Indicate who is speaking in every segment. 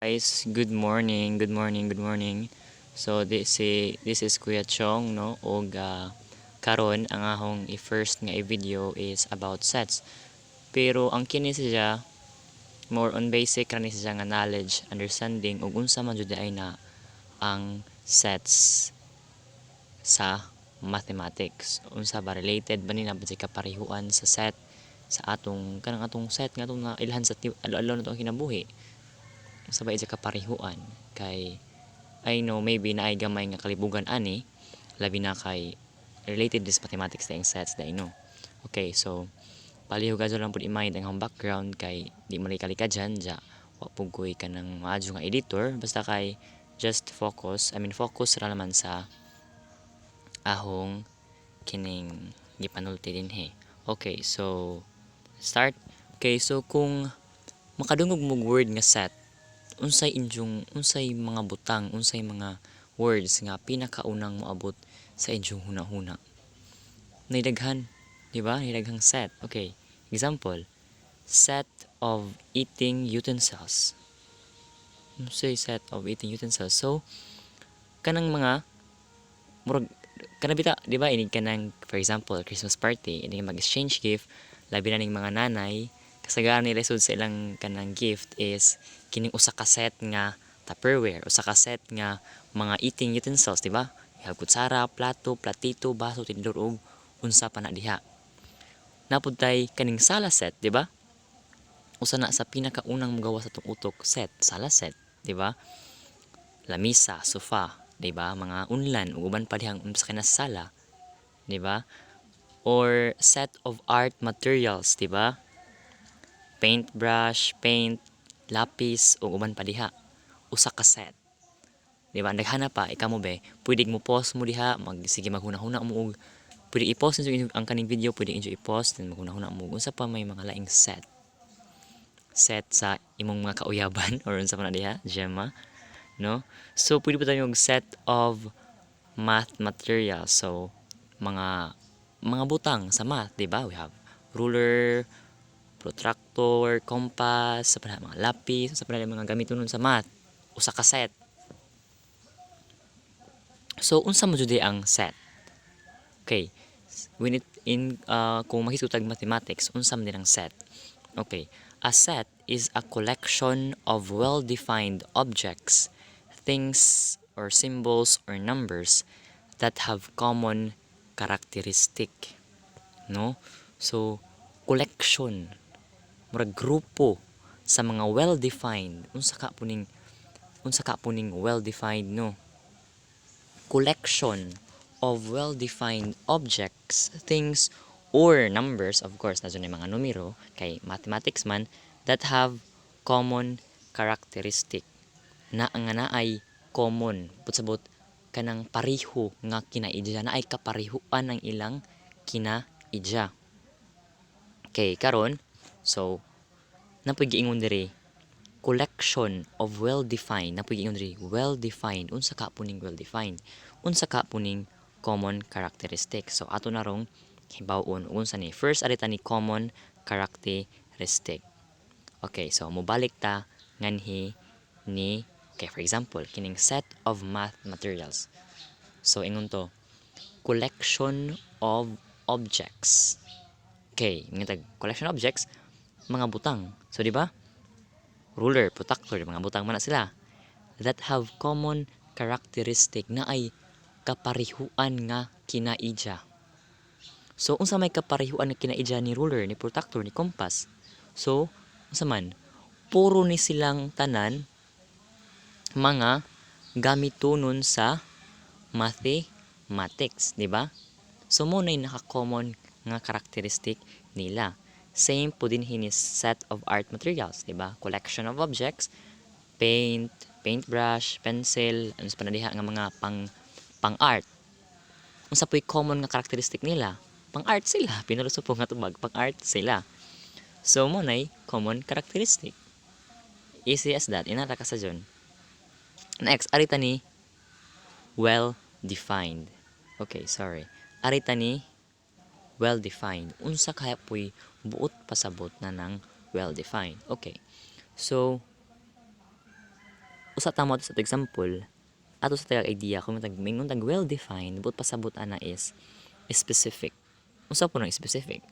Speaker 1: Guys, good morning, good morning, good morning. So this is Kuya Chong no og karon ang ahong i-first nga i-video is about sets. Pero ang kini siya more on basic ra ni siya nga knowledge, understanding ug unsa man jud ay na ang sets sa mathematics. Unsa ba related ba ni na ba kaparihuan sa set sa atong set nga atong nailhan sa alo-alo na to ang kinabuhi. Sabay sa kaparihuan kay I know maybe naay gamay nga kalibugan ani labi na kay related this mathematics tayong sets da no. Okay, so palihugado lang pud i-mind ang background kay di man kalika dyan ja wa pugoy ka ng maadyo nga editor basta kay just focus ra naman sa ahong kining gipanulti dinhi. Okay, so start. Okay, so kung makadungog mo word nga set, unsay mga butang, unsay mga words nga pinakaunang moabot sa inyong hunahuna? Naidaghan, di ba? Naidaghang set. Okay. Example, set of eating utensils. Unsay set of eating utensils? So, kanang mga murag kanabita, di ba? Inig kanang for example, Christmas party, inig mag-exchange gift, labi na ning mga nanay, kasagaran nila sud sa ilang kanang gift is kining usa ka set nga Tupperware, usa ka set nga mga eating utensils, di ba? Ihag kutsara, plato, platito, baso, tinidor ug unsa pa na diha. Napud tay kaning sala set, di ba? Usa na sa pinakaunang magawa sa tong utok set, sala set, di ba? Lamisa, sofa, di ba? Mga unlan ug uban pa dihang sa kana sala, di ba? Or set of art materials, di ba? Paintbrush, paint, lapis ug uban pa diha. Usa ka set. Di ba? Naghana pa ikamo be, pwede mo pause mo diha, sige maghuna-huna mo og pwede i-pause ang kaning video, pwede inyo i-pause then maghuna-huna mo unsa pa may mga laing set. Set sa imong mga kauyaban or unsa pa na diha, Gemma, no? So pwede pa tayo set of math materials. So mga butang sa math, di ba? We have ruler, protractor, compass, sa mga lapis, sa mga gamiton nun sa math. Usa ka set. So unsa mo jud ang set? Okay. When it in kung makisutag mathematics, unsa man din ang set? Okay. A set is a collection of well-defined objects, things or symbols or numbers that have common characteristic, no? So collection, murag grupo sa mga well-defined. Unsa ka puning well-defined, no? Collection of well-defined objects, things, or numbers, of course, na dyan yung mga numero, kay mathematics man, that have common characteristic. Na ang naay common, putsabot, kanang pariho nga kinaidya, na ay kaparihuan ng ilang kinaidya. Okay, karon, so, napoy giingon diri, collection of well-defined, napoy giingon diri, well-defined, unsa ka puning well-defined, unsa ka puning common characteristic. So ato na rong hibaw-on unsa ni. First arita ni common characteristic. Okay, so mobalik ta nganhi ni okay, for example, kining set of math materials. So ingon to, collection of objects. Okay, ngitag collection of objects, mga butang. So di ba? Ruler, protractor, mga butang man na sila that have common characteristic na ay kaparihuan nga kinaidya. So unsa may kaparihuan nga kinaidya ni ruler, ni protractor, ni compass? So unsa man? Puro ni silang tanan mga gamitonon sa mathematics, di ba? So mo nay naka-common nga characteristic nila. Same po din hinis set of art materials, di ba? Collection of objects, paint, paintbrush, pencil, ano pa na diha nga mga pang-art. Unsa po'y common nga characteristic nila? Pang-art sila, pinalusupong nga tubag, pang-art sila. So mo nay common characteristic. Easy as that, inara ka sa dyan. Next, arita ni well-defined. Okay, sorry. Arita ni well-defined. Unsa kaya po'y buot pasabot na ng well-defined. Okay. So, usa ta mo sa example, ato sa tag idea kung mingon tag well defined but pasabot ana is specific. Unsa po nang specific?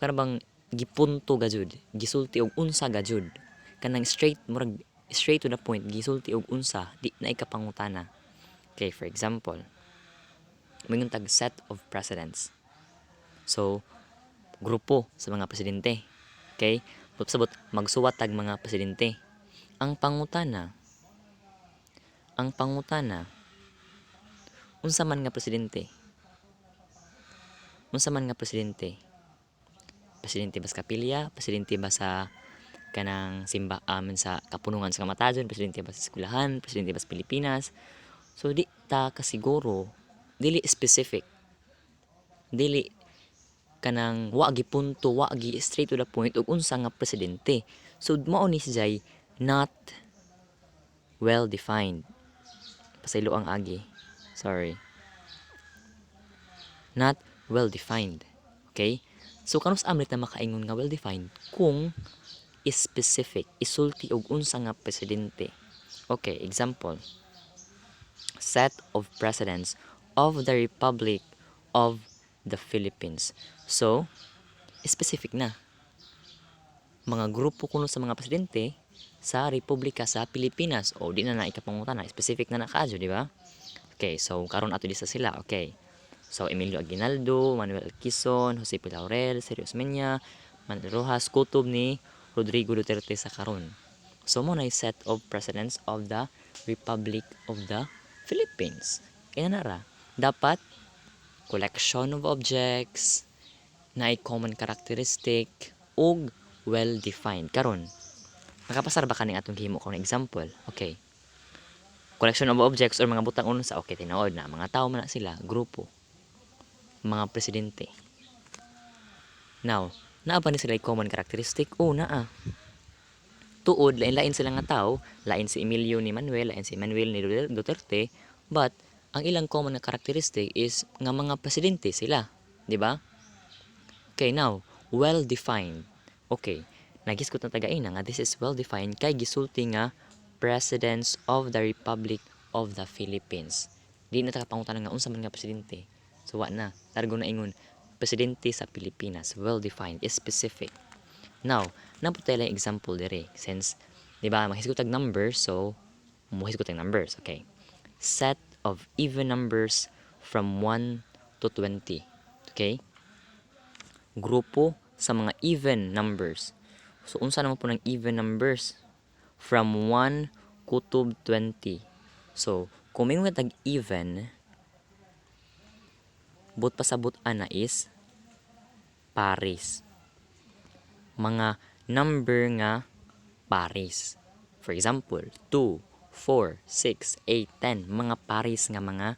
Speaker 1: Kana bang gipunto gajud, gisulti og unsa gajud. Kanang straight to the point, gisulti og unsa, di na ikapangutana. Okay, for example, mingon tag set of precedents. So, grupo sa mga presidente. Okay? Sabot magsuwat tag mga presidente. Ang pangutana, unsa man nga presidente? Unsa man nga presidente? Presidente ba sa kapilya? Presidente ba sa kanang simba sa kapunungan sa kamatayon? Presidente ba sa eskwelahan? Presidente ba sa Pilipinas? So di ta kasiguro, dili specific. Dili kanang wa gi punto, wa gi straight to the point ug unsa nga presidente. So mao ni siya'y not well defined. Pasaylo ang agi. Sorry. Not well defined. Okay? So kanus amlit na makaingon nga well defined kung specific, isulti og unsa nga presidente. Okay, example. Set of presidents of the Republic of the Philippines. So, specific na. Mga grupo kuno sa mga presidente sa Republika sa Pilipinas. O di na na ikapangutana, specific na nakaadyo, di ba? Okay, so karon ato sa sila. Okay. So, Emilio Aguinaldo, Manuel Quezon, Jose P. Laurel, Sergio Osmeña, Manuel Rojas, kutob ni Rodrigo Duterte sa karon. So, mo na set of presidents of the Republic of the Philippines. Kaya na ra, dapat collection of objects na common characteristic ug well-defined. Karon, nakapasar ba kaning atong gihimo kung example? Okay. Collection of objects or mga butang unsa, okay, tinuod na. Mga tao man na sila, grupo. Mga presidente. Now, naa ba ni sila common characteristic? O, naa. Tuod, lain-lain sila nga tao. Lain si Emilio ni Manuel, lain si Manuel ni Duterte. But, ang ilang common na characteristic is nga mga presidente sila. Di ba? Okay, now, well-defined. Okay, nagisgot na tagaina nga this is well-defined kay gisulti nga Presidents of the Republic of the Philippines. Di na takapangutan nga unsa man nga presidente. So, wa na. Targo na ingon, presidente sa Pilipinas. Well-defined, is specific. Now, naputay lang example dire. Since, di ba, mahisgot tag numbers, so, mahisgot tag numbers. Okay. Set of even numbers from 1 to 20. Okay? Grupo sa mga even numbers. So, unsa naman po ng even numbers? From 1 kutob 20. So, kung may tag even, but pasabot ana is pares. Mga number nga pares. For example, 2, 4, 6, 8, 10. Mga pares nga mga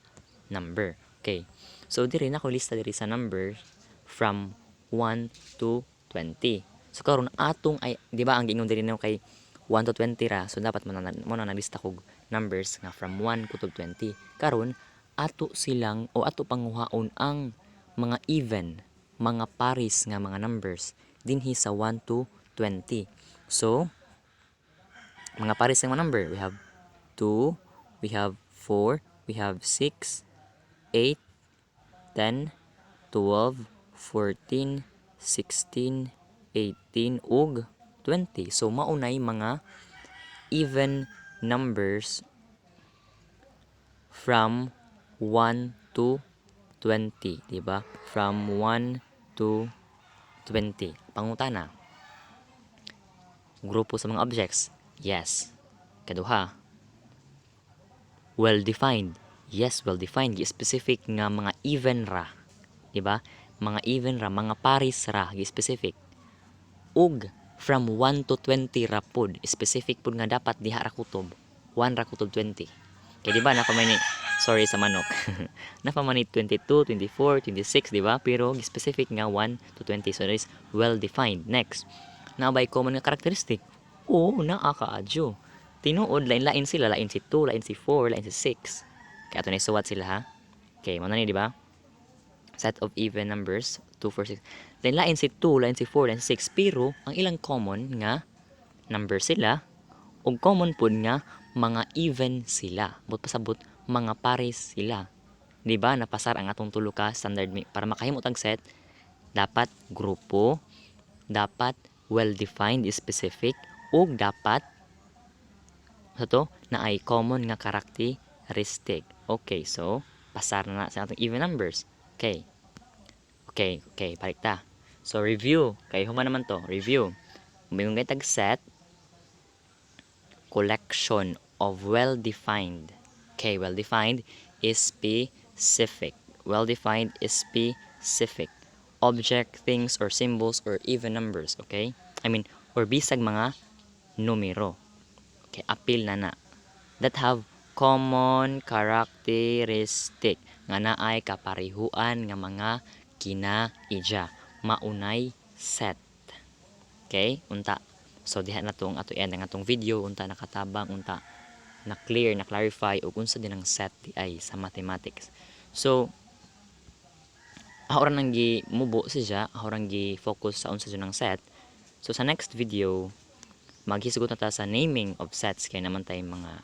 Speaker 1: number. Okay. So, diri na ko lista diri sa number from 1 to 20. So, karon atong ay, di ba ang giingon diri na kay 1 to 20 ra. So, dapat mo na nalista kog numbers nga from 1 kutob 20. Karon ato silang o ato panguhaon ang mga even, mga pares nga mga numbers dinhi sa 1 to 20. So, mga pares nga number, we have 2, we have 4, we have 6, 8, 10, 12, 14, 16, 18, ug 20. So, maunay mga even numbers from 1 to 20, di ba? From 1 to 20. Pangutana. Grupo sa mga objects. Yes. Kaduha. Well-defined. Yes, well-defined. Specific nga mga even ra. Di ba? Mga even ra, mga pares ra, specific. Ug from 1 to 20 ra pod. Specific pod nga dapat diha ra kutob. 1 ra kutob 20. Kaya di ba napamani, sorry sa manok. Napamani 22, 24, 26, di ba? Pero specific nga 1 to 20. So that is well defined. Next, na by common nga characteristic. Oo, naa kaadyo. Tinuod lain-lain sila, lain si 2, lain si 4, lain si 6. Kaya ato na isuwat sila ha. Okay, mo na ni di ba? Set of even numbers 2, 4, 6. Lain si 2, lain si 4, lain si 6, pero ang ilang common nga number sila ug common pud nga mga even sila. But pasabot mga pares sila. Di ba napasar ang atong tulo ka standard para makahimo tag set, dapat grupo, dapat well-defined specific, ug dapat sa to na ay common nga characteristic. Okay, so pasar na sa atong even numbers. Okay. Okay, balik ta. So review, kay human naman to, review. Mayroon kay tag set, collection of well-defined. Okay, well-defined is specific. Well-defined is specific. Object, things, or symbols, or even numbers. Okay? Or bisag mga numero. Okay, apil na. That have common characteristic nga naay kaparihuan nga mga kinaidya. Maunay set. Okay? Unta. So diha na tong ato end ang atong video, unta nakatabang, unta na clear, na clarify ug unsa din ang set di ay sa mathematics. So ahoran nang gi mubo siya, ahoran gi focus sa unsa jud ang set. So sa next video maghisgot na ta sa naming of sets kay naman tay mga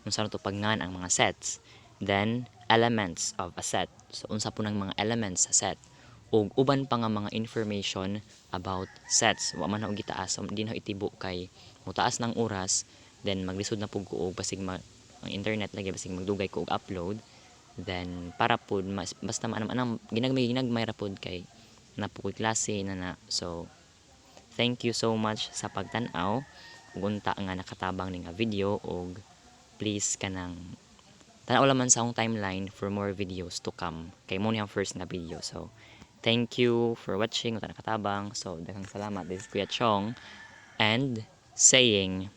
Speaker 1: unsa na to pagngan ang mga sets. Then elements of a set. So unsa po ng mga elements sa set. Ug uban pa nga mga information about sets. Wa man na og gitaas, di na itibo kay mutaas ng oras, then maglisod na pug ko og basig ang internet lagi basig magdugay ko og upload. Then para pud basta anang ginagmay ra pud kay napukoy klase na. So thank you so much sa pagtan-aw. Ug unta nga nakatabang ning video og please kanang tanaw laman sa akong timeline for more videos to come. Kay mo ni ang first nga video. So thank you for watching. Unta nakatabang. So daghang salamat. This is Kuya Chong and saying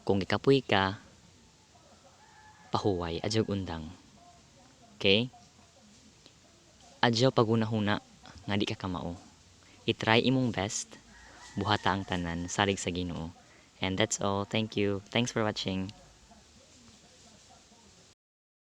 Speaker 1: kung gikapoy ka pahuway adyaw undang. Okay? Adyaw pagunahuna nga di ka kamao. I-try imong best. Buhata ang tanan salig sa Ginoo. And that's all. Thank you. Thanks for watching.